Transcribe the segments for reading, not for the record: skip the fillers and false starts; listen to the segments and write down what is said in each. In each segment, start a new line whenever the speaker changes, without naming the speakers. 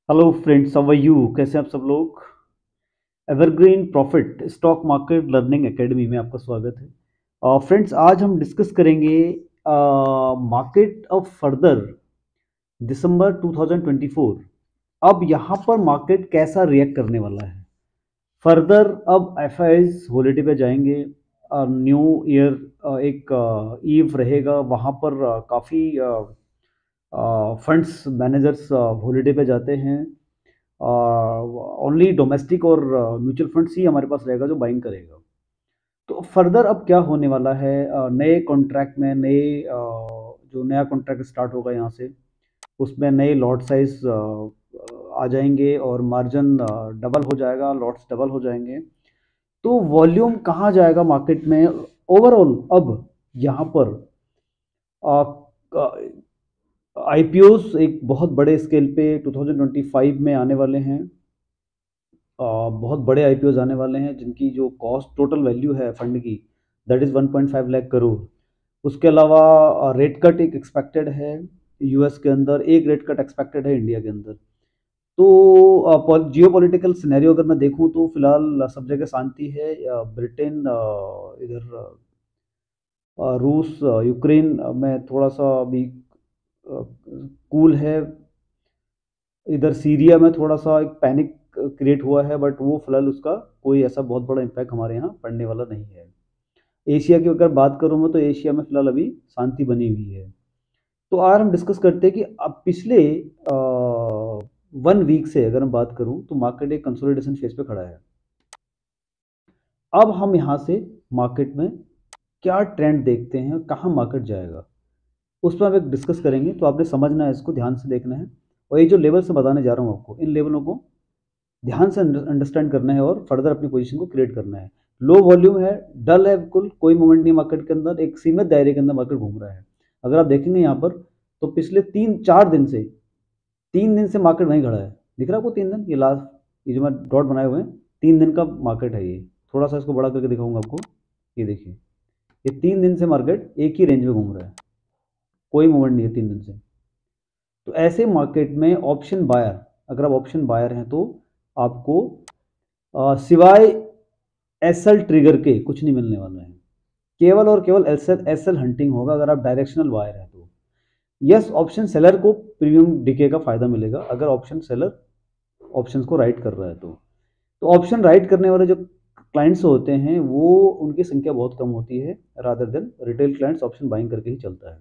Hello friends, how are you? कैसे हैं आप सब लोग? Evergreen profit stock market learning academy में आपका स्वागत है। फ्रेंड्स, आज हम डिस्कस करेंगे मार्केट ऑफ फर्दर दिसंबर 2024। अब यहाँ पर मार्केट कैसा रिएक्ट करने वाला है फर्दर? अब एफआईज हॉलीडे पे जाएंगे। न्यू ईयर एक ईव रहेगा वहाँ पर। काफ़ी फंड्स मैनेजर्स हॉलीडे पे जाते हैं। ओनली डोमेस्टिक और म्यूचुअल फंड्स ही हमारे पास रहेगा जो बाइंग करेगा। तो फर्दर अब क्या होने वाला है? नए कॉन्ट्रैक्ट में जो नया कॉन्ट्रैक्ट स्टार्ट होगा यहाँ से, उसमें नए लॉट साइज आ जाएंगे और मार्जिन डबल हो जाएगा, लॉट्स डबल हो जाएंगे। तो वॉल्यूम कहाँ जाएगा मार्केट में ओवरऑल? अब यहाँ पर आईपीओस एक बहुत बड़े स्केल पे 2025 में आने वाले हैं। बहुत बड़े आईपीओज आने वाले हैं जिनकी जो कॉस्ट टोटल वैल्यू है फंड की, दैट इज़ 1.5 लाख करोड़। उसके अलावा रेट कट एक एक्सपेक्टेड है। यूएस के अंदर एक रेट कट एक्सपेक्टेड है, इंडिया के अंदर। तो जियो पॉलिटिकल सिनेरियो अगर मैं देखूं तो फिलहाल सब जगह शांति है। ब्रिटेन, इधर रूस, यूक्रेन में थोड़ा सा अभी कूल है। इधर सीरिया में थोड़ा सा एक पैनिक क्रिएट हुआ है, बट वो फिलहाल उसका कोई ऐसा बहुत बड़ा इम्पैक्ट हमारे यहाँ पड़ने वाला नहीं है। एशिया की अगर बात करूँ मैं, तो एशिया में फिलहाल अभी शांति बनी हुई है। तो आज हम डिस्कस करते हैं कि अब पिछले 1 वीक से अगर हम बात करूँ तो मार्केट एक कंसोलिडेशन फेज पे खड़ा है। अब हम यहाँ से मार्केट में क्या ट्रेंड देखते हैं, कहाँ मार्केट जाएगा, उस पर हम एक डिस्कस करेंगे। तो आपने समझना है, इसको ध्यान से देखना है। और ये जो लेवल्स मैं बताने जा रहा हूँ आपको, इन लेवलों को ध्यान से अंडरस्टैंड करना है और फर्दर अपनी पोजीशन को क्रिएट करना है। लो वॉल्यूम है, डल है, बिल्कुल कोई मूवमेंट नहीं मार्केट के अंदर, एक सीमित दायरे के अंदर मार्केट घूम रहा है। अगर आप देखेंगे यहाँ पर, तो पिछले 3 दिन से मार्केट वहीं खड़ा है। दिख रहा है आपको 3 दिन? ये लास्ट, ये जो मैं डॉट बनाए हुए हैं, 3 दिन का मार्केट है ये। थोड़ा सा इसको बड़ा करके दिखाऊंगा आपको। ये देखिए, ये 3 दिन से मार्केट एक ही रेंज में घूम रहा है, कोई मूवमेंट नहीं है 3 दिन से। तो ऐसे मार्केट में ऑप्शन बायर, अगर आप ऑप्शन बायर हैं तो आपको सिवाय एसएल ट्रिगर के कुछ नहीं मिलने वाला है। केवल और केवल एसएल एसएल हंटिंग होगा अगर आप डायरेक्शनल बायर हैं तो। यस, ऑप्शन सेलर को प्रीमियम डीके का फायदा मिलेगा अगर ऑप्शन सेलर ऑप्शंस को राइट कर रहा है तो ऑप्शन राइट करने वाले जो क्लाइंट्स होते हैं वो, उनकी संख्या बहुत कम होती है। Rather than retail clients option buying करके ही चलता है।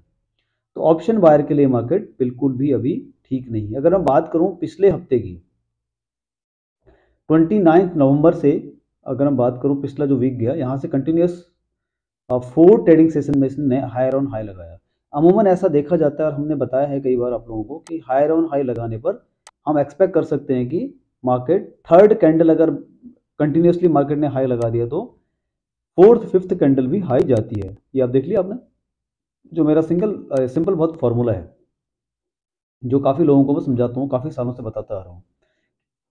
तो ऑप्शन बायर के लिए मार्केट बिल्कुल भी अभी ठीक नहीं है। अगर मैं बात करूं पिछले हफ्ते की, 29 नवंबर से अगर मैं बात करूं, पिछला जो वीक गया, यहाँ से कंटिन्यूस 4 ट्रेडिंग सेशन में इसने हायर ऑन हाई लगाया। अमूमन ऐसा देखा जाता है और हमने बताया है कई बार आप लोगों को कि हायर ऑन हाई लगाने पर हम एक्सपेक्ट कर सकते हैं कि मार्केट थर्ड कैंडल अगर कंटिन्यूसली मार्केट ने हाई लगा दिया तो फोर्थ फिफ्थ कैंडल भी हाई जाती है। ये आप देख लिया आपने, जो मेरा सिंपल बहुत फॉर्मूला है, जो काफ़ी लोगों को मैं समझाता हूँ, काफ़ी सालों से बताता आ रहा हूँ।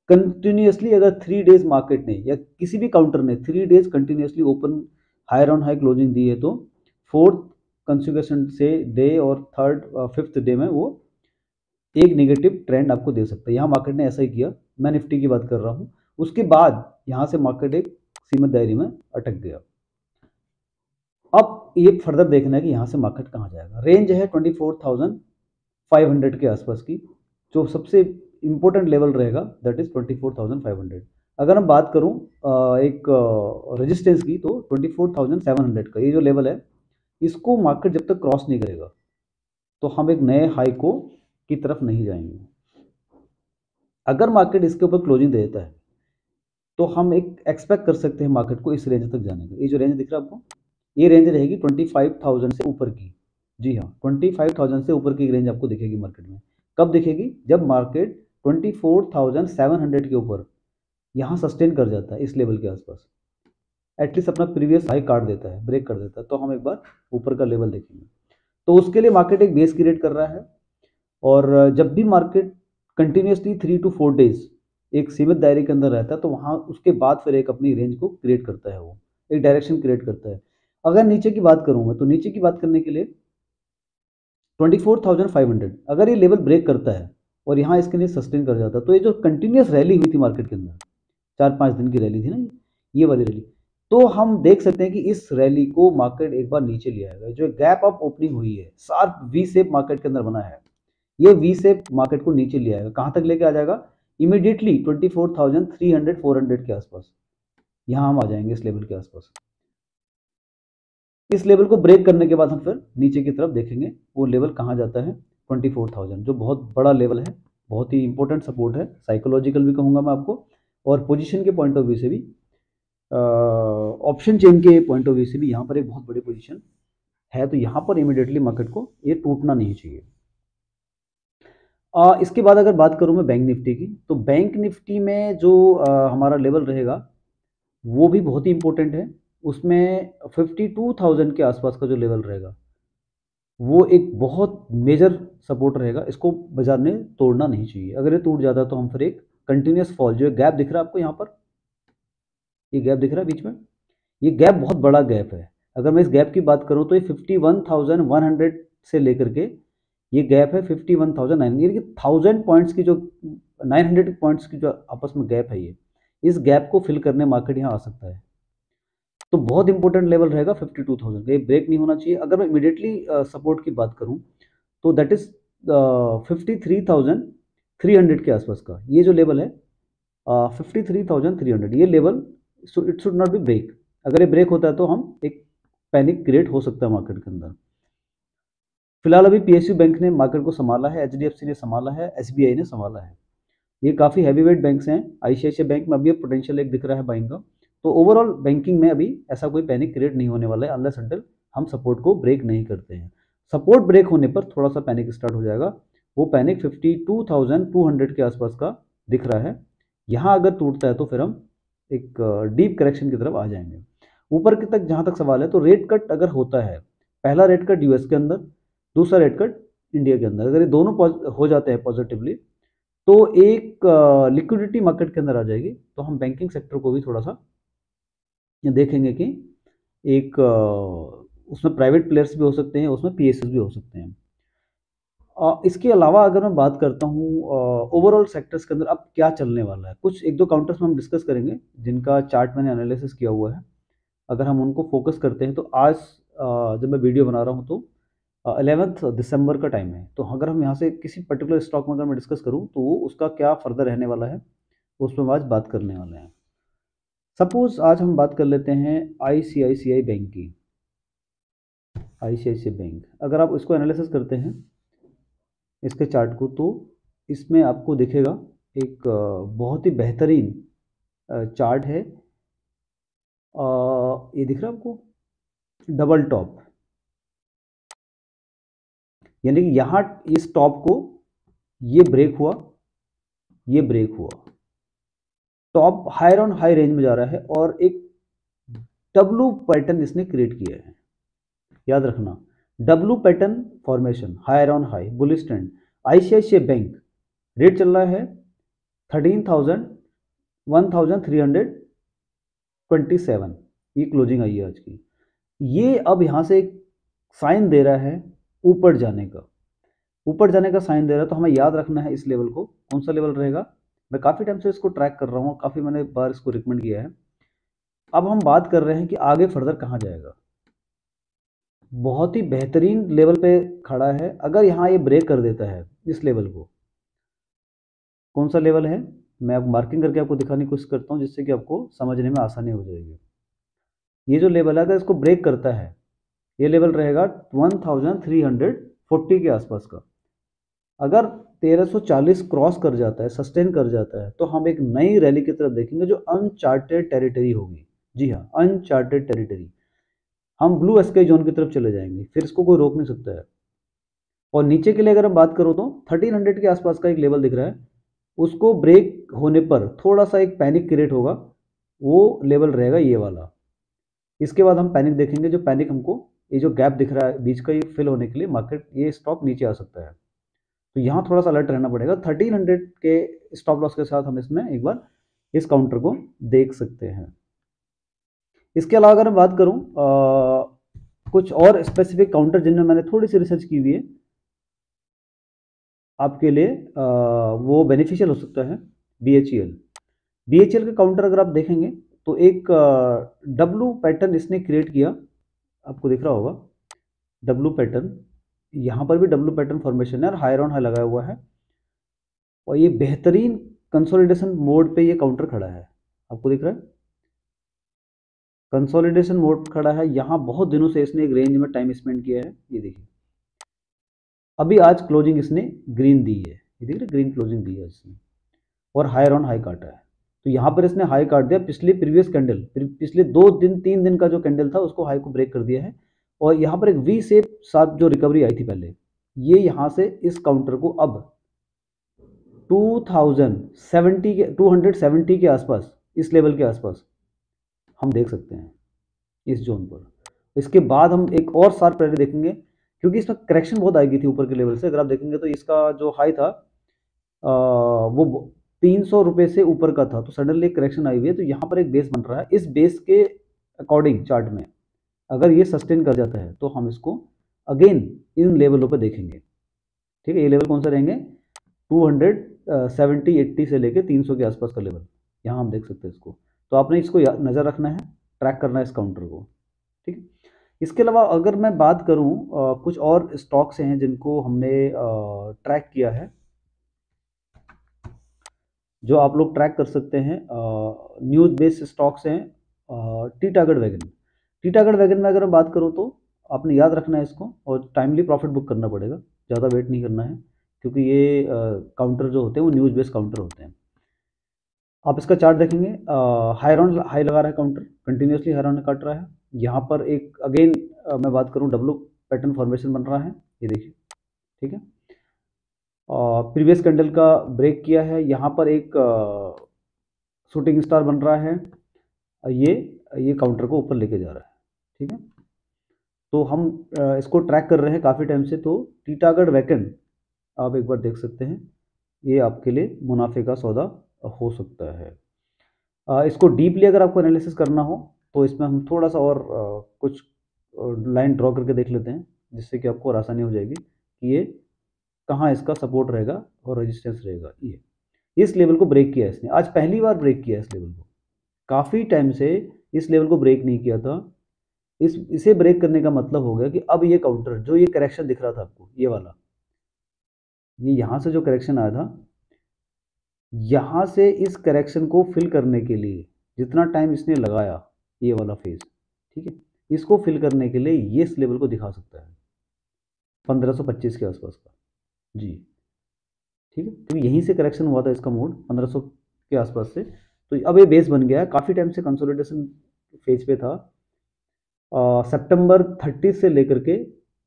कंटिन्यूसली अगर 3 डेज मार्केट ने या किसी भी काउंटर ने 3 days continuously open higher on high closing दी है तो फोर्थ कंसिक्यूशन से डे और थर्ड फिफ्थ डे में वो एक नेगेटिव ट्रेंड आपको दे सकता है। यहाँ मार्केट ने ऐसा ही किया। मैं निफ्टी की बात कर रहा हूँ। उसके बाद यहाँ से मार्केट एक सीमित दायरे में अटक गया। अब ये फर्दर देखना है कि यहाँ से मार्केट कहाँ जाएगा। रेंज है 24,500 के आसपास की। जो सबसे इंपॉर्टेंट लेवल रहेगा दैट इज 24,500। अगर मैं बात करूँ एक रेजिस्टेंस की, तो 24,700 का ये जो लेवल है, इसको मार्केट जब तक क्रॉस नहीं करेगा तो हम एक नए हाई को की तरफ नहीं जाएंगे। अगर मार्केट इसके ऊपर क्लोजिंग दे देता है तो हम एक एक्सपेक्ट कर सकते हैं मार्केट को इस रेंज तक जाने का। ये जो रेंज दिख रहा है आपको, ये रेंज रहेगी 25,000 से ऊपर की। जी हाँ, 25,000 से ऊपर की रेंज आपको दिखेगी मार्केट में। कब दिखेगी? जब मार्केट 24,700 के ऊपर यहाँ सस्टेन कर जाता है, इस लेवल के आसपास एटलीस्ट अपना प्रीवियस हाई काट देता है, ब्रेक कर देता है, तो हम एक बार ऊपर का लेवल देखेंगे। तो उसके लिए मार्केट एक बेस क्रिएट कर रहा है। और जब भी मार्केट कंटिन्यूसली 3 to 4 डेज एक सीमित दायरे के अंदर रहता है तो वहाँ उसके बाद फिर एक अपनी रेंज को क्रिएट करता है, वो एक डायरेक्शन क्रिएट करता है। अगर नीचे की बात करूँ मैं, तो नीचे की बात करने के लिए 24,500 अगर ये लेवल ब्रेक करता है और यहाँ इसके लिए सस्टेन कर जाता। तो ये जो कंटिन्यूस रैली हुई थी मार्केट के अंदर, 4-5 दिन की रैली थी ना ये वाली रैली, तो हम देख सकते हैं कि इस रैली को मार्केट एक बार नीचे ले आएगा। जो गैप अप ओपनिंग हुई है, शार्प वी शेप मार्केट के अंदर बना है, ये वी शेप मार्केट को नीचे ले आएगा। कहाँ तक लेके आ जाएगा? इमीडिएटली 24,300 400 के आसपास, यहाँ हम आ जाएंगे इस लेवल के आसपास। इस लेवल को ब्रेक करने के बाद हम फिर नीचे की तरफ देखेंगे, वो लेवल कहाँ जाता है? 24,000, जो बहुत बड़ा लेवल है, बहुत ही इंपॉर्टेंट सपोर्ट है, साइकोलॉजिकल भी कहूँगा मैं आपको, और पोजीशन के पॉइंट ऑफ व्यू से भी, ऑप्शन चेन के पॉइंट ऑफ व्यू से भी यहाँ पर एक बहुत बड़ी पोजीशन है। तो यहाँ पर इमीडिएटली मार्केट को ये टूटना नहीं चाहिए। इसके बाद अगर बात करूँ मैं बैंक निफ्टी की, तो बैंक निफ्टी में जो हमारा लेवल रहेगा वो भी बहुत ही इंपॉर्टेंट है। उसमें 52,000 के आसपास का जो लेवल रहेगा वो एक बहुत मेजर सपोर्ट रहेगा। इसको बाजार ने तोड़ना नहीं चाहिए। अगर ये टूट जाता तो हम फिर एक कंटिन्यूस फॉल, जो गैप दिख रहा है आपको यहाँ पर, ये गैप दिख रहा है बीच में, ये गैप बहुत बड़ा गैप है। अगर मैं इस गैप की बात करूँ तो ये 51,100 से लेकर के ये गैप है 51,900, यानी कि 1000 पॉइंट्स की जो 900 पॉइंट्स की जो आपस में गैप है, ये इस गैप को फिल करने मार्केट यहाँ आ सकता है। तो बहुत इंपॉर्टेंट लेवल रहेगा 52,000 का, ये ब्रेक नहीं होना चाहिए। अगर मैं इमीडिएटली सपोर्ट की बात करूँ तो दैट इज 53,300 के आसपास का ये जो लेवल है, 53,300, ये level it should not be break. अगर ये ब्रेक होता है तो हम एक पैनिक क्रिएट हो सकता है मार्केट के अंदर। फिलहाल अभी पीएसयू बैंक ने मार्केट को संभाला है, एचडीएफसी ने संभाला है, एसबीआई ने संभाला है। ये काफ़ी हैवीवेट बैंक्स हैं। आईसीआईसीआई बैंक में अभी पोटेंशियल एक दिख रहा है बाइंग का। तो ओवरऑल बैंकिंग में अभी ऐसा कोई पैनिक क्रिएट नहीं होने वाला है अनलेस अनटिल हम सपोर्ट को ब्रेक नहीं करते हैं। सपोर्ट ब्रेक होने पर थोड़ा सा पैनिक स्टार्ट हो जाएगा। वो पैनिक 52,200 के आसपास का दिख रहा है। यहाँ अगर टूटता है तो फिर हम एक डीप करेक्शन की तरफ आ जाएंगे। ऊपर के तक जहाँ तक सवाल है, तो रेट कट अगर होता है, पहला रेट कट यूएस के अंदर, दूसरा रेट कट इंडिया के अंदर, अगर ये दोनों हो जाते हैं पॉजिटिवली, तो एक लिक्विडिटी मार्केट के अंदर आ जाएगी। तो हम बैंकिंग सेक्टर को भी थोड़ा सा देखेंगे कि एक उसमें प्राइवेट प्लेयर्स भी हो सकते हैं, उसमें पीएसएस भी हो सकते हैं। इसके अलावा अगर मैं बात करता हूँ ओवरऑल सेक्टर्स के अंदर अब क्या चलने वाला है, कुछ एक दो काउंटर्स में हम डिस्कस करेंगे जिनका चार्ट मैंने एनालिसिस किया हुआ है। अगर हम उनको फोकस करते हैं तो आज जब मैं वीडियो बना रहा हूँ तो 11 दिसंबर का टाइम है। तो अगर हम यहाँ से किसी पर्टिकुलर स्टॉक में अगर मैं डिस्कस करूँ तो उसका क्या फर्दर रहने वाला है, उस पर हम आज बात करने वाले हैं। सपोज आज हम बात कर लेते हैं आईसीआईसीआई बैंक की। आईसीआईसीआई बैंक, अगर आप इसको एनालिसिस करते हैं इसके चार्ट को, तो इसमें आपको दिखेगा एक बहुत ही बेहतरीन चार्ट है। ये दिख रहा है आपको, डबल टॉप, यानी कि यहाँ इस टॉप को ये ब्रेक हुआ, ये ब्रेक हुआ, top higher on high range में जा रहा है और एक डब्लू पैटर्न इसने क्रिएट किया है। याद रखना, W pattern formation, higher on high, bullish trend. ICICI bank rate चल रहा है 13,327, ये क्लोजिंग आई है आज की। ये अब यहाँ से एक साइन दे रहा है ऊपर जाने का, ऊपर जाने का साइन दे रहा है। तो हमें याद रखना है इस लेवल को, कौन सा लेवल रहेगा। मैं काफ़ी टाइम से इसको ट्रैक कर रहा हूँ, काफ़ी मैंने बार इसको रिकमेंड किया है। अब हम बात कर रहे हैं कि आगे फर्दर कहाँ जाएगा। बहुत ही बेहतरीन लेवल पे खड़ा है। अगर यहाँ ये ब्रेक कर देता है इस लेवल को, कौन सा लेवल है मैं अब मार्किंग करके आपको दिखाने की कोशिश करता हूँ जिससे कि आपको समझने में आसानी हो जाएगी। ये जो लेवल है अगर इसको ब्रेक करता है, ये लेवल रहेगा 1340 के आसपास का। अगर 1340 क्रॉस कर जाता है, सस्टेन कर जाता है, तो हम एक नई रैली की तरफ देखेंगे जो अनचार्टेड टेरिटरी होगी। जी हाँ, अनचार्टेड टेरिटरी। हम ब्लू स्काई जोन की तरफ चले जाएंगे, फिर इसको कोई रोक नहीं सकता है। और नीचे के लिए अगर हम बात करो तो 1300 के आसपास का एक लेवल दिख रहा है, उसको ब्रेक होने पर थोड़ा सा एक पैनिक क्रिएट होगा, वो लेवल रहेगा ये वाला। इसके बाद हम पैनिक देखेंगे, जो पैनिक हमको ये जो गैप दिख रहा है बीच का, ये फिल होने के लिए मार्केट ये स्टॉक नीचे आ सकता है। तो यहाँ थोड़ा सा अलर्ट रहना पड़ेगा। 1300 के स्टॉप लॉस के साथ हम इसमें एक बार इस काउंटर को देख सकते हैं। इसके अलावा अगर मैं बात करूँ कुछ और स्पेसिफिक काउंटर जिनमें मैंने थोड़ी सी रिसर्च की हुई है, आपके लिए वो बेनिफिशियल हो सकता है। BHEL के काउंटर अगर आप देखेंगे तो एक डब्लू पैटर्न इसने क्रिएट किया, आपको दिख रहा होगा डब्लू पैटर्न। यहाँ पर भी डब्लू पैटर्न फॉर्मेशन है और हायर ऑन हाई लगाया हुआ है, और ये बेहतरीन कंसोलिडेशन मोड पे ये काउंटर खड़ा है, आपको दिख रहा है कंसोलिडेशन मोड खड़ा है। यहाँ बहुत दिनों से इसने एक रेंज में टाइम स्पेंड किया है, ये देखिए अभी आज क्लोजिंग इसने ग्रीन दी है, ये देख रहे ग्रीन क्लोजिंग दी है इसने, और हायर ऑन हाई काटा है। तो यहाँ पर इसने हाई काट दिया, पिछले प्रीवियस कैंडल पिछले 2 दिन 3 दिन का जो कैंडल था उसको हाई को ब्रेक कर दिया है, और यहाँ पर एक वी शेप साथ जो रिकवरी आई थी पहले, ये यहाँ से इस काउंटर को अब 270 के आसपास, इस लेवल के आसपास हम देख सकते हैं इस जोन पर। इसके बाद हम एक और शार्प रैली देखेंगे, क्योंकि इसमें करेक्शन बहुत आएगी थी ऊपर के लेवल से। अगर आप देखेंगे तो इसका जो हाई था वो 300 रुपये से ऊपर का था, तो सडनली करेक्शन आई हुई है, तो यहाँ पर एक बेस बन रहा है। इस बेस के अकॉर्डिंग चार्ट में अगर ये सस्टेन कर जाता है तो हम इसको अगेन इन लेवलों पर देखेंगे, ठीक है। ये लेवल कौन सा रहेंगे, 270-80 से लेके 300 के आसपास का लेवल, यहाँ हम देख सकते हैं इसको। तो आपने इसको नज़र रखना है, ट्रैक करना है इस काउंटर को, ठीक है। इसके अलावा अगर मैं बात करूं कुछ और स्टॉक्स हैं जिनको हमने ट्रैक किया है, जो आप लोग ट्रैक कर सकते हैं। न्यूज़ बेस्ड स्टॉक्स हैं। टीटागढ़ वैगन में अगर मैं बात करूं तो आपने याद रखना है इसको, और टाइमली प्रॉफिट बुक करना पड़ेगा, ज़्यादा वेट नहीं करना है, क्योंकि ये काउंटर जो होते हैं वो न्यूज़ बेस्ड काउंटर होते हैं। आप इसका चार्ट देखेंगे, हायर ऑन हाई लगा रहा है काउंटर, कंटिन्यूसली हायर ऑन काट रहा है। यहाँ पर एक अगेन मैं बात करूँ डब्लू पैटर्न फॉर्मेशन बन रहा है, ये देखिए, ठीक है। प्रीवियस कैंडल का ब्रेक किया है, यहाँ पर एक शूटिंग स्टार बन रहा है, ये काउंटर को ऊपर लेके जा रहा है, ठीक है। तो हम इसको ट्रैक कर रहे हैं काफ़ी टाइम से। तो टीटागढ़ वैगन आप एक बार देख सकते हैं, ये आपके लिए मुनाफे का सौदा हो सकता है। इसको डीपली अगर आपको एनालिसिस करना हो तो इसमें हम थोड़ा सा और कुछ लाइन ड्रॉ करके देख लेते हैं, जिससे कि आपको और आसानी हो जाएगी कि ये कहाँ इसका सपोर्ट रहेगा और रेजिस्टेंस रहेगा। ये इस लेवल को ब्रेक किया इसने, आज पहली बार ब्रेक किया इस लेवल को, काफ़ी टाइम से इस लेवल को ब्रेक नहीं किया था। इसे ब्रेक करने का मतलब हो गया कि अब ये काउंटर जो ये करेक्शन दिख रहा था आपको, ये वाला, ये यहाँ से जो करेक्शन आया था, यहाँ से इस करेक्शन को फिल करने के लिए जितना टाइम इसने लगाया, ये वाला फेज, ठीक है, इसको फिल करने के लिए ये इस लेवल को दिखा सकता है 1525 के आसपास का, जी, ठीक है। तो यहीं से करेक्शन हुआ था इसका मोड 1500 के आसपास से। तो अब ये बेस बन गया है, काफ़ी टाइम से कंसोलिडेशन फेज पे था। सितंबर 30 से लेकर के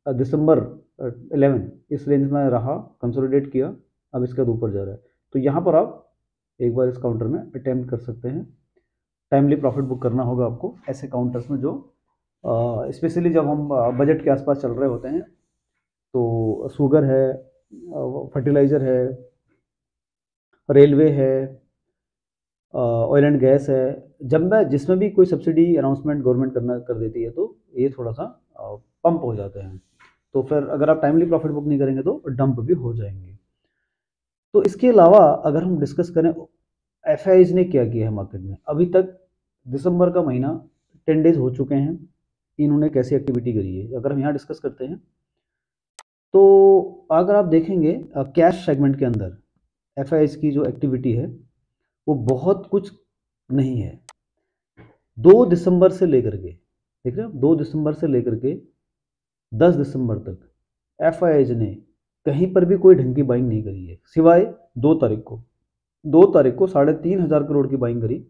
दिसंबर 11 इस रेंज में रहा, कंसोलिडेट किया, अब इसके बाद ऊपर जा रहा है। तो यहाँ पर आप एक बार इस काउंटर में अटेम्प्ट कर सकते हैं। टाइमली प्रॉफिट बुक करना होगा आपको ऐसे काउंटर्स में, जो स्पेशली जब हम बजट के आसपास चल रहे होते हैं। तो शुगर है, फर्टिलाइज़र है, रेलवे है, ऑयल एंड गैस है, जिसमें भी कोई सब्सिडी अनाउंसमेंट गवर्नमेंट कर देती है, तो ये थोड़ा सा पंप हो जाते हैं। तो फिर अगर आप टाइमली प्रॉफिट बुक नहीं करेंगे तो डंप भी हो जाएंगे। तो इसके अलावा अगर हम डिस्कस करें एफआईज ने क्या किया है मार्केट में अभी तक, दिसंबर का महीना 10 डेज हो चुके हैं, इन्होंने कैसी एक्टिविटी करी है अगर हम यहाँ डिस्कस करते हैं। तो अगर आप देखेंगे कैश सेगमेंट के अंदर एफआईज की जो एक्टिविटी है वो बहुत कुछ नहीं है। 2 दिसंबर से लेकर के, देख रहे हो, 2 दिसंबर से लेकर के 10 दिसंबर तक एफआईज ने कहीं पर भी कोई ढंग की बाइंग नहीं करी है, सिवाय 2 तारीख को 3,500 करोड़ की बाइंग करी,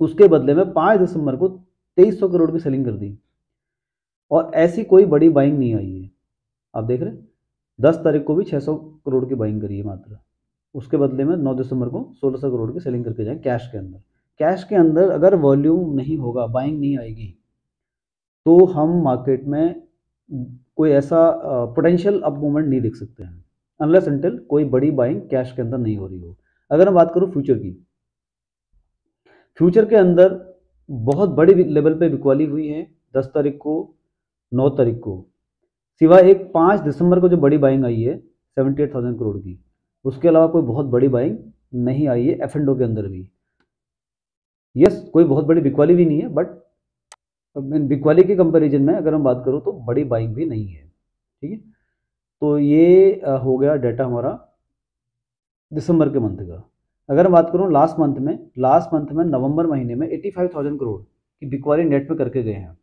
उसके बदले में 5 दिसंबर को 2300 करोड़ की सेलिंग कर दी, और ऐसी कोई बड़ी बाइंग नहीं आई है। आप देख रहे हैं 10 तारीख को भी 600 करोड़ की बाइंग करी है मात्र, उसके बदले में 9 दिसंबर को 1600 करोड़ की सेलिंग करके जाए कैश के अंदर। कैश के अंदर अगर वॉल्यूम नहीं होगा, बाइंग नहीं आएगी, तो हम मार्केट में कोई ऐसा पोटेंशियल अप मूवमेंट नहीं देख सकते हैं, अनलेस अनटिल कोई बड़ी बाइंग कैश के अंदर नहीं हो रही हो। अगर मैं बात करूं फ्यूचर की, फ्यूचर के अंदर बहुत बड़ी लेवल पे बिकवाली हुई है 10 तारीख को, 9 तारीख को, सिवाय एक 5 दिसंबर को जो बड़ी बाइंग आई है, 78,000 करोड़ की। उसके अलावा कोई बहुत बड़ी बाइंग नहीं आई है F&O के अंदर भी। यस, कोई बहुत बड़ी बिकवाली भी नहीं है, बट बिकवाली के कंपैरिजन में अगर हम बात करूँ तो बड़ी बाइंग भी नहीं है। ठीक है, तो ये हो गया डाटा हमारा दिसंबर के मंथ का। अगर मैं बात करूँ लास्ट मंथ में नवंबर महीने में 85,000 करोड़ की बिकवाली नेट में करके गए हैं।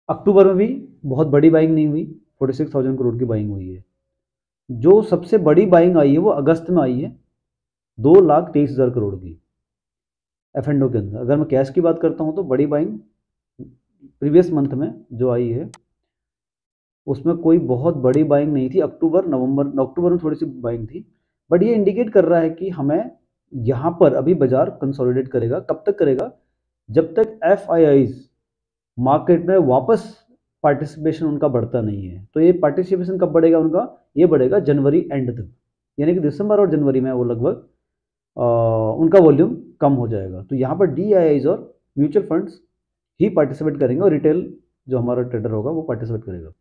अक्टूबर में भी बहुत बड़ी बाइंग नहीं हुई, 46,000 करोड़ की बाइंग हुई है। जो सबसे बड़ी बाइंग आई है वो अगस्त में आई है, 2,23,000 करोड़ की F&O के अंदर। अगर मैं कैश की बात करता हूँ तो बड़ी बाइंग प्रीवियस मंथ में जो आई है उसमें कोई बहुत बड़ी बाइंग नहीं थी। अक्टूबर में थोड़ी सी बाइंग थी, बट ये इंडिकेट कर रहा है कि हमें यहाँ पर अभी बाजार कंसोलिडेट करेगा। कब तक करेगा? जब तक FIIs मार्केट में वापस पार्टिसिपेशन उनका बढ़ता नहीं है। तो ये पार्टिसिपेशन कब बढ़ेगा उनका? ये बढ़ेगा जनवरी एंड तक, यानी कि दिसंबर और जनवरी में वो लगभग उनका वॉल्यूम कम हो जाएगा। तो यहाँ पर DIIs और म्यूचुअल फंड्स ही पार्टिसिपेट करेंगे और रिटेल जो हमारा ट्रेडर होगा वो पार्टिसिपेट करेगा।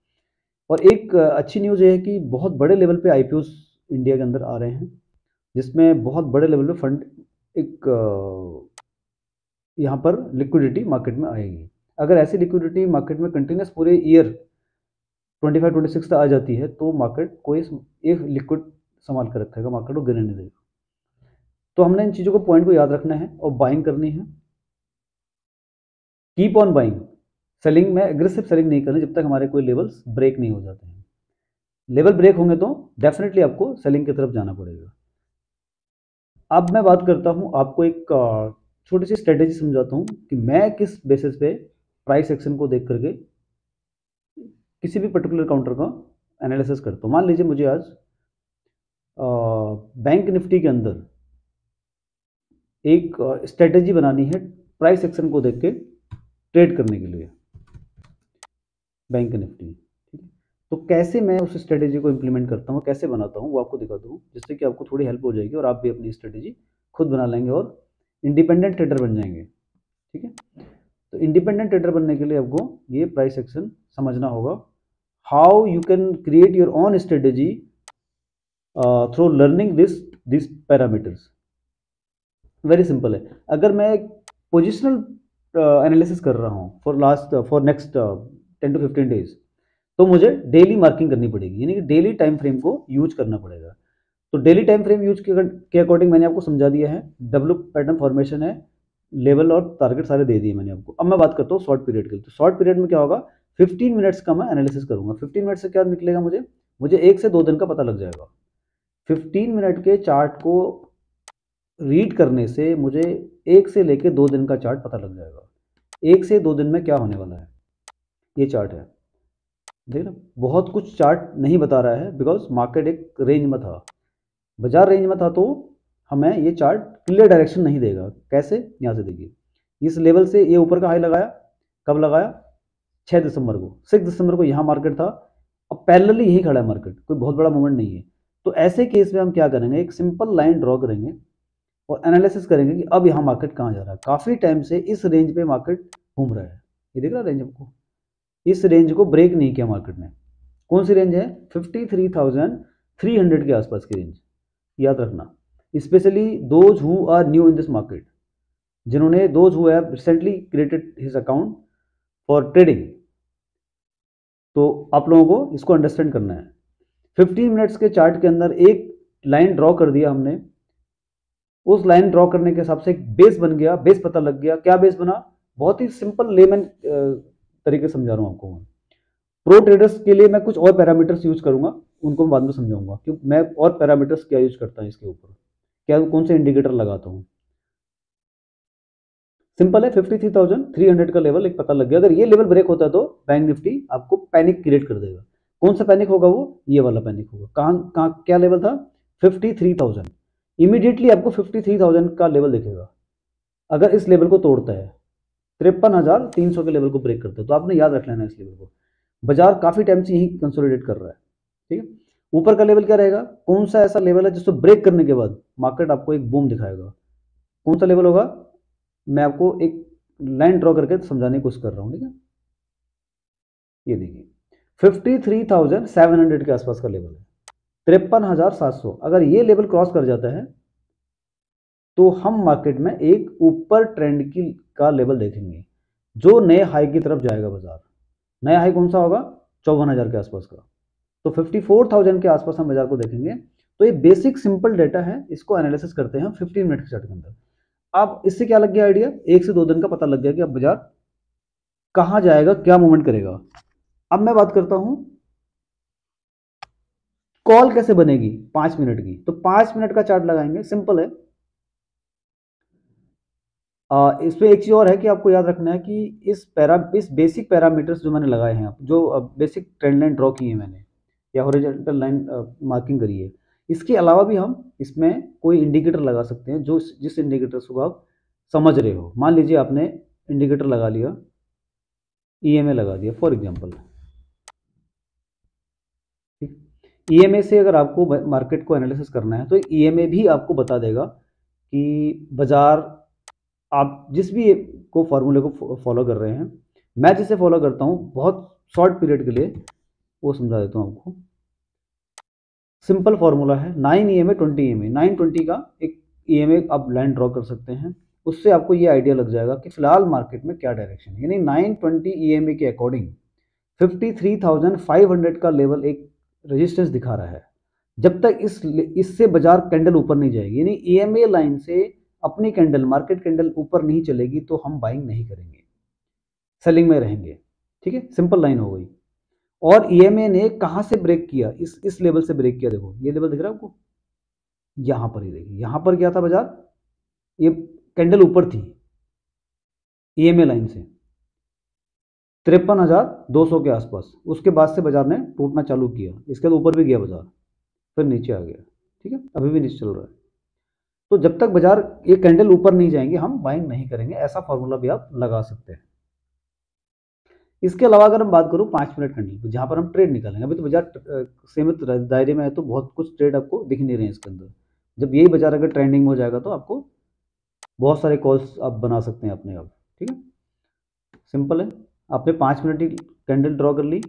और एक अच्छी न्यूज़ ये है कि बहुत बड़े लेवल पे IPOs इंडिया के अंदर आ रहे हैं, जिसमें बहुत बड़े लेवल पे फंड एक यहाँ पर लिक्विडिटी मार्केट में आएगी। अगर ऐसी लिक्विडिटी मार्केट में कंटिन्यूस पूरे ईयर 25-26 तक आ जाती है तो मार्केट कोई एक लिक्विड संभाल कर रखेगा, मार्केट को गिरने नहीं देगा। तो हमने इन चीज़ों को पॉइंट को याद रखना है और बाइंग करनी है। कीप ऑन बाइंग, सेलिंग में एग्रेसिव सेलिंग नहीं करनी जब तक हमारे कोई लेवल्स ब्रेक नहीं हो जाते हैं। लेवल ब्रेक होंगे तो डेफिनेटली आपको सेलिंग की तरफ जाना पड़ेगा। अब मैं बात करता हूँ, आपको एक छोटी सी स्ट्रेटेजी समझाता हूँ कि मैं किस बेसिस पे प्राइस एक्शन को देख करके किसी भी पर्टिकुलर काउंटर का एनालिसिस करता हूँ। मान लीजिए मुझे आज बैंक निफ्टी के अंदर एक स्ट्रेटेजी बनानी है प्राइस एक्शन को देख के ट्रेड करने के लिए, बैंक निफ्टी। ठीक है, तो कैसे मैं उस स्ट्रेटेजी को इंप्लीमेंट करता हूँ, कैसे बनाता हूँ, वो आपको दिखाता हूँ, जिससे कि आपको थोड़ी हेल्प हो जाएगी और आप भी अपनी स्ट्रेटेजी खुद बना लेंगे और इंडिपेंडेंट ट्रेडर बन जाएंगे। ठीक है, तो इंडिपेंडेंट ट्रेडर बनने के लिए आपको ये प्राइस एक्शन समझना होगा। How you can create your own strategy through learning this parameters. Very simple है। अगर मैं एक पोजिशनल एनालिसिस कर रहा हूँ फॉर नेक्स्ट 10 to 15 डेज, तो मुझे डेली मार्किंग करनी पड़ेगी, यानी कि डेली टाइम फ्रेम को यूज करना पड़ेगा। तो डेली टाइम फ्रेम यूज के अकॉर्डिंग मैंने आपको समझा दिया है। W पैटर्न फॉर्मेशन है, लेवल और टारगेट सारे दे दिए मैंने आपको। अब मैं बात करता हूँ शॉर्ट पीरियड की। तो शॉर्ट पीरियड में क्या होगा, 15 मिनट्स का मैं एनालिसिस करूंगा। 15 मिनट से क्या निकलेगा, मुझे 1 से 2 दिन का पता लग जाएगा। 15 मिनट के चार्ट को रीड करने से मुझे 1 से लेके 2 दिन का चार्ट पता लग जाएगा। 1 से 2 दिन में क्या होने वाला है, ये चार्ट है। देख ना, बहुत कुछ चार्ट नहीं बता रहा है बिकॉज मार्केट एक रेंज में था, बाजार रेंज में था, तो हमें ये चार्ट क्लियर डायरेक्शन नहीं देगा। कैसे? यहाँ से देखिए, इस लेवल से ये ऊपर का हाई लगाया, कब लगाया? 6 दिसंबर को। 6 दिसंबर को यहाँ मार्केट था, अब पैरेलली यहीं खड़ा है मार्केट, कोई बहुत बड़ा मूवमेंट नहीं है। तो ऐसे केस में हम क्या करेंगे, एक सिंपल लाइन ड्रॉ करेंगे और एनालिसिस करेंगे कि अब यहाँ मार्केट कहाँ जा रहा है। काफ़ी टाइम से इस रेंज पे मार्केट घूम रहा है, ये देख रहा है रेंज आपको, इस रेंज को ब्रेक नहीं किया मार्केट ने। कौन सी रेंज है? 53,300 के आसपास की रेंज, याद रखना। Specially those who are new in this market, जिन्होंने those who have recently created his account for trading, तो आप लोगों को इसको अंडरस्टैंड करना है। 15 मिनट्स के चार्ट के अंदर एक लाइन ड्रॉ कर दिया हमने, उस लाइन ड्रॉ करने के हिसाब से एक बेस बन गया, बेस पता लग गया। क्या बेस बना? बहुत ही सिंपल लेमन तरीके समझा रहा हूँ आपको। प्रो ट्रेडर्स के लिए मैं कुछ और पैरामीटर्स यूज करूंगा, उनको मैं बाद में समझाऊंगा क्योंकि मैं और पैरामीटर्स क्या यूज करता हूँ इसके ऊपर, क्या कौन से इंडिकेटर लगाता हूँ। सिंपल है, 53,300 का लेवल एक पता लग गया। अगर ये लेवल ब्रेक होता है तो बैंक निफ्टी आपको पैनिक क्रिएट कर देगा। कौन सा पैनिक होगा? वो ये वाला पैनिक होगा। कहाँ क्या लेवल था? 53,000। इमीडिएटली आपको 53,000 का लेवल दिखेगा। अगर इस लेवल को तोड़ता है, 53,300 के लेवल को ब्रेक करता है, तो आपने याद रख लेना इस लेवल को। बाजार काफी टाइम से यही कंसोलिडेट कर रहा है। ठीक है, ऊपर का लेवल क्या रहेगा? कौन सा ऐसा लेवल है जिसको ब्रेक करने के बाद मार्केट आपको एक बूम दिखाएगा? कौन सा लेवल होगा? मैं आपको एक लाइन ड्रॉ करके समझाने की कोशिश कर रहा हूँ। ठीक है, ये देखिए 53,700 के आसपास का लेवल है, 53,700। अगर ये लेवल क्रॉस कर जाता है तो हम मार्केट में एक ऊपर ट्रेंड की का लेवल देखेंगे, जो नए हाई की तरफ जाएगा बाजार। नया हाई कौन सा होगा? 54,000 के आसपास का। तो 54,000 के आसपास हम बाजार को देखेंगे। तो ये बेसिक सिंपल डेटा है, इसको एनालिसिस करते हैं हम 15 मिनट के चार्ट के अंदर। अब इससे क्या लग गया आइडिया? 1 से 2 दिन का पता लग गया कि अब बाजार कहां जाएगा, क्या मूवमेंट करेगा। अब मैं बात करता हूं कॉल कैसे बनेगी 5 मिनट की। तो 5 मिनट का चार्ट लगाएंगे, सिंपल है। इसमें एक चीज और है कि आपको याद रखना है कि इस बेसिक पैरामीटर्स जो मैंने लगाए हैं, जो बेसिक ट्रेंड लाइन ड्रॉ की है मैंने, या हॉरिजॉन्टल लाइन मार्किंग करी है, इसके अलावा भी हम इसमें कोई इंडिकेटर लगा सकते हैं, जो जिस इंडिकेटर को आप समझ रहे हो। मान लीजिए आपने इंडिकेटर लगा लिया, ईएमए लगा दिया फॉर एग्जांपल, ठीक। ईएमए से अगर आपको मार्केट को एनालिसिस करना है तो ईएमए भी आपको बता देगा कि बाजार, आप जिस भी को फॉर्मूले को फॉलो कर रहे हैं, मैं जिसे फॉलो करता हूँ बहुत शॉर्ट पीरियड के लिए, वो समझा देता हूँ आपको। सिंपल फॉर्मूला है 9 ईएमए 20 ईएमए। 920 का एक ईएमए आप लाइन ड्रॉ कर सकते हैं, उससे आपको ये आइडिया लग जाएगा कि फिलहाल मार्केट में क्या डायरेक्शन है। यानी 920 ईएमए के अकॉर्डिंग 53,500 का लेवल एक रेजिस्टेंस दिखा रहा है। जब तक इससे बाजार कैंडल ऊपर नहीं जाएगी, यानी ईएमए लाइन से अपनी कैंडल, मार्केट कैंडल ऊपर नहीं चलेगी, तो हम बाइंग नहीं करेंगे, सेलिंग में रहेंगे। ठीक है, सिंपल लाइन हो गई। और ईएमए ने कहां से ब्रेक किया? इस लेवल से ब्रेक किया। देखो ये लेवल दिख रहा है आपको, यहां पर ही देखिए, यहां पर क्या था बाजार, ये कैंडल ऊपर थी ईएमए लाइन से 53,200 के आसपास। उसके बाद से बाजार ने टूटना चालू किया, इसके ऊपर भी गया बाजार, फिर नीचे आ गया। ठीक है, अभी भी नीचे चल रहा है। तो जब तक बाजार ये कैंडल ऊपर नहीं जाएंगे, हम बाइंग नहीं करेंगे। ऐसा फॉर्मूला भी आप लगा सकते हैं। इसके अलावा अगर हम बात करूं 5 मिनट कैंडल पर, जहां पर हम ट्रेड निकालेंगे, अभी तो बाजार सीमित दायरे में है, तो बहुत कुछ ट्रेड आपको दिख नहीं रहे हैं इसके अंदर। जब यही बाजार अगर ट्रेंडिंग में हो जाएगा तो आपको बहुत सारे कॉल्स आप बना सकते हैं अपने आप। ठीक है, सिंपल है। आपने 5 मिनट की कैंडल ड्रॉ कर ली,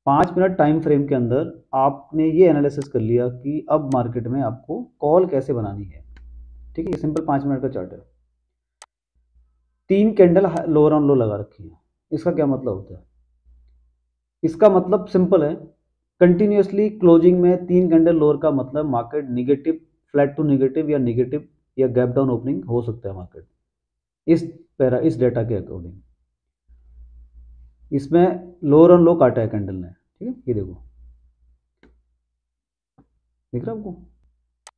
5 मिनट टाइम फ्रेम के अंदर आपने ये एनालिसिस कर लिया कि अब मार्केट में आपको कॉल कैसे बनानी है। ठीक है, ये सिंपल 5 मिनट का चार्ट है। 3 कैंडल लोअर ऑन लो लगा रखी है। इसका क्या मतलब होता है? इसका मतलब सिंपल है, कंटिन्यूअसली क्लोजिंग में 3 कैंडल लोअर का मतलब market negative, flat to negative या निगेटिव या गैप डाउन ओपनिंग हो सकता है मार्केट, इस डेटा के अकॉर्डिंग। इसमें लोअर ऑन लो काटा है कैंडल ने। ठीक है, ये देखो, दिख रहा है आपको,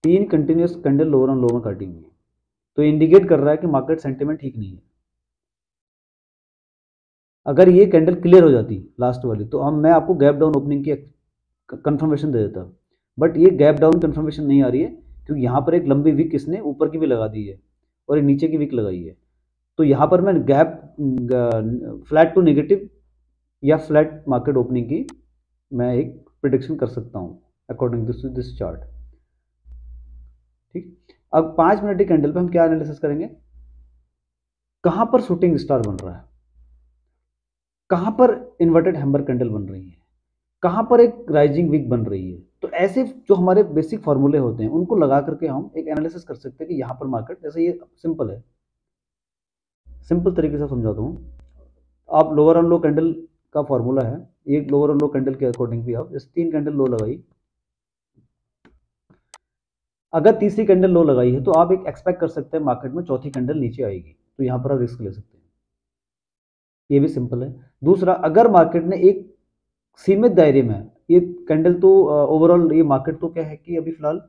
3 कंटिन्यूअस कैंडल लोअर ऑन लो में काटी हुई है। तो इंडिकेट कर रहा है कि मार्केट सेंटिमेंट ठीक नहीं है। अगर ये कैंडल क्लियर हो जाती लास्ट वाली, तो हम मैं आपको गैप डाउन ओपनिंग की कंफर्मेशन दे देता। बट ये गैप डाउन कंफर्मेशन नहीं आ रही है, क्योंकि यहाँ पर एक लंबी विक इसने ऊपर की भी लगा दी है और एक नीचे की विक लगाई है। तो यहाँ पर मैं गैप, फ्लैट टू नेगेटिव या फ्लैट मार्केट ओपनिंग की मैं एक प्रिडिक्शन कर सकता हूँ अकॉर्डिंग टू दिस चार्ट। ठीक, अब 5 मिनट की कैंडल पे हम क्या एनालिसिस करेंगे? कहां पर शूटिंग स्टार बन रहा है, कहां पर इन्वर्टेड हैमर कैंडल बन रही है, कहां पर एक राइजिंग विक बन रही है। तो ऐसे जो हमारे बेसिक फॉर्मूले होते हैं, उनको लगा करके हम एक एनालिसिस कर सकते हैं कि यहाँ पर मार्केट, जैसे ये सिंपल है, सिंपल तरीके से समझाता हूँ। आप लोअर ऑन लो कैंडल का फॉर्मूला है, एक लोअर ऑन लो कैंडल के अकॉर्डिंग भी आप जैसे 3 कैंडल लो लगाई, अगर तीसरी कैंडल लो लगाई है तो आप एक एक्सपेक्ट कर सकते हैं मार्केट में चौथी कैंडल नीचे आएगी, तो यहाँ पर आप रिस्क ले सकते हैं। ये भी सिंपल है। दूसरा, अगर मार्केट ने एक सीमित दायरे में, ये कैंडल तो ओवरऑल ये मार्केट तो क्या है कि अभी फिलहाल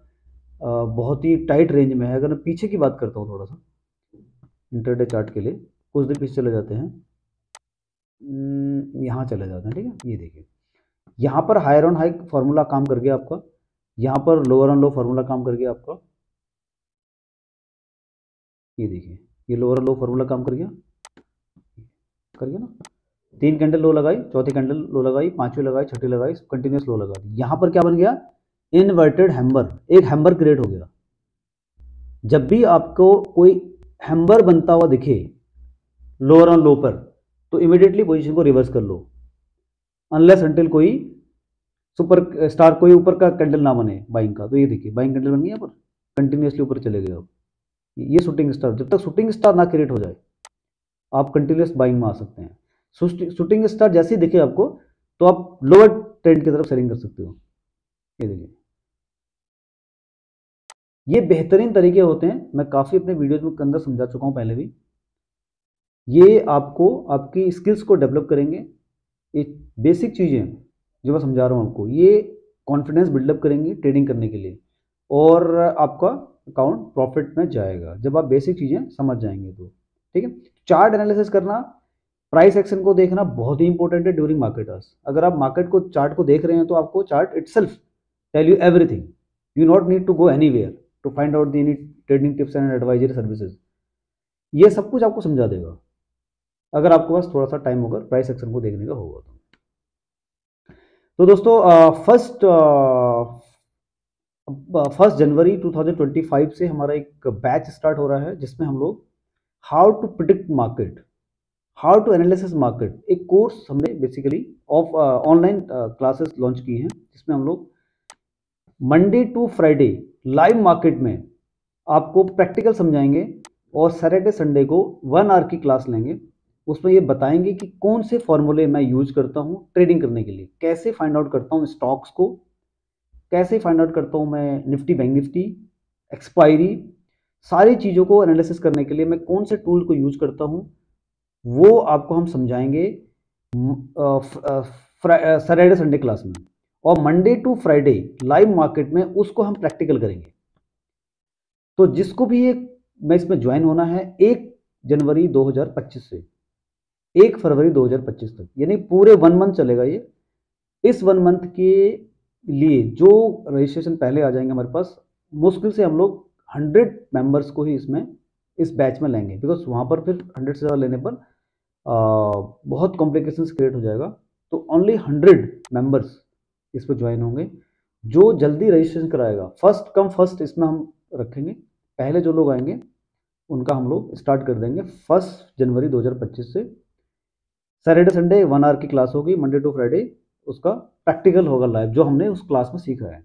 बहुत ही टाइट रेंज में है। अगर मैं पीछे की बात करता हूँ थोड़ा सा इंटरडे चार्ट के लिए, कुछ दिन पीछे चले जाते हैं, यहाँ चले जाते हैं। ठीक है, ये देखिए, यहाँ पर हायर ऑन हाई फार्मूला काम कर गया आपका, यहाँ पर लोअर ऑन लो फार्मूला काम कर गया आपका। ये देखिए, ये लोअर लो फार्मूला काम कर गया ना। 3 कैंडल लो लगाई, चौथी कैंडल लो लगाई, पांचवी लगाई, छठी लगाई, कंटिन्यूस लो लगा दी। यहाँ पर क्या बन गया? इनवर्टेड हैम्बर, एक हैम्बर क्रिएट हो गया। जब भी आपको कोई हैम्बर बनता हुआ दिखे लोअर ऑन लो पर, तो इमीडिएटली पोजीशन को रिवर्स कर लो। अनलेस अंटिल कोई सुपर स्टार कोई ऊपर का कैंडल ना बने बाइंग का। तो ये देखिए बाइंग कैंडल बन गई यहाँ पर, कंटिन्यूसली ऊपर चले गए। अब ये शूटिंग स्टार, जब तक शूटिंग स्टार ना क्रिएट हो जाए आप कंटिन्यूस बाइंग में आ सकते हैं। शूटिंग स्टार जैसे ही दिखे आपको तो आप लोअर ट्रेंड की तरफ सेलिंग कर सकते हो। ये देखिए ये बेहतरीन तरीके होते हैं, मैं काफ़ी अपने वीडियोज में के अंदर समझा चुका हूँ पहले भी। ये आपको आपकी स्किल्स को डेवलप करेंगे। ये बेसिक चीज़ें जो मैं समझा रहा हूँ आपको, ये कॉन्फिडेंस बिल्डअप करेंगी ट्रेडिंग करने के लिए, और आपका अकाउंट प्रॉफिट में जाएगा जब आप बेसिक चीज़ें समझ जाएंगे तो। ठीक है, चार्ट एनालिसिस करना, प्राइस एक्शन को देखना बहुत ही इंपॉर्टेंट है ड्यूरिंग मार्केट आवर्स। अगर आप मार्केट को चार्ट को देख रहे हैं तो आपको chart itself tell you everything, you not need to go anywhere to find out the any trading tips and advisory services. ये सब कुछ आपको समझा देगा अगर आपके पास थोड़ा सा टाइम होगा प्राइस एक्शन को देखने का होगा तो दोस्तों फर्स्ट जनवरी 2025 से हमारा एक बैच स्टार्ट हो रहा है जिसमें हम लोग how to predict market, how to analysis market, एक कोर्स हमने basically of online classes launch की हैं जिसमें हम लोग Monday to Friday live market में आपको प्रैक्टिकल समझाएंगे और सैटरडे संडे को 1 आवर की क्लास लेंगे। उसमें ये बताएंगे कि कौन से फॉर्मूले मैं यूज करता हूँ ट्रेडिंग करने के लिए, कैसे फाइंड आउट करता हूँ स्टॉक्स को, कैसे फाइंड आउट करता हूँ मैं निफ्टी बैंक निफ्टी एक्सपायरी, सारी चीज़ों को एनालिसिस करने के लिए मैं कौन से टूल को यूज करता हूँ वो आपको हम समझाएंगे सैटरडे संडे क्लास में। और Monday to Friday live market में उसको हम प्रैक्टिकल करेंगे। तो जिसको भी ये मैं इसमें ज्वाइन होना है 1 जनवरी 2025 से 1 फरवरी 2025 तक, यानी पूरे 1 मंथ चलेगा ये। इस 1 मंथ के लिए जो रजिस्ट्रेशन पहले आ जाएंगे हमारे पास, मुश्किल से हम लोग 100 मेंबर्स को ही इसमें इस बैच में लेंगे, बिकॉज वहाँ पर फिर 100 से ज़्यादा लेने पर बहुत कॉम्प्लिकेशंस क्रिएट हो जाएगा। तो ओनली 100 मेंबर्स इस पर ज्वाइन होंगे। जो जल्दी रजिस्ट्रेशन कराएगा, फर्स्ट कम फर्स्ट इसमें हम रखेंगे, पहले जो लोग आएंगे उनका हम लोग स्टार्ट कर देंगे 1 जनवरी 2025 से। सैटरडे संडे 1 आवर की क्लास होगी, मंडे टू फ्राइडे उसका प्रैक्टिकल होगा लाइव, जो हमने उस क्लास में सीखा है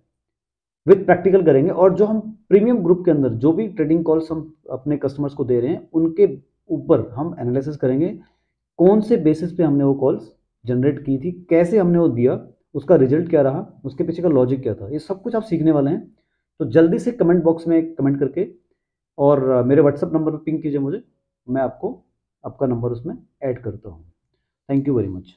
विद प्रैक्टिकल करेंगे। और जो हम प्रीमियम ग्रुप के अंदर जो भी ट्रेडिंग कॉल्स हम अपने कस्टमर्स को दे रहे हैं उनके ऊपर हम एनालिसिस करेंगे, कौन से बेसिस पे हमने वो कॉल्स जनरेट की थी, कैसे हमने वो दिया, उसका रिजल्ट क्या रहा, उसके पीछे का लॉजिक क्या था, ये सब कुछ आप सीखने वाले हैं। तो जल्दी से कमेंट बॉक्स में कमेंट करके और मेरे व्हाट्सएप नंबर पर पिंग कीजिए मुझे, मैं आपको आपका नंबर उसमें ऐड करता हूँ। Thank you very much.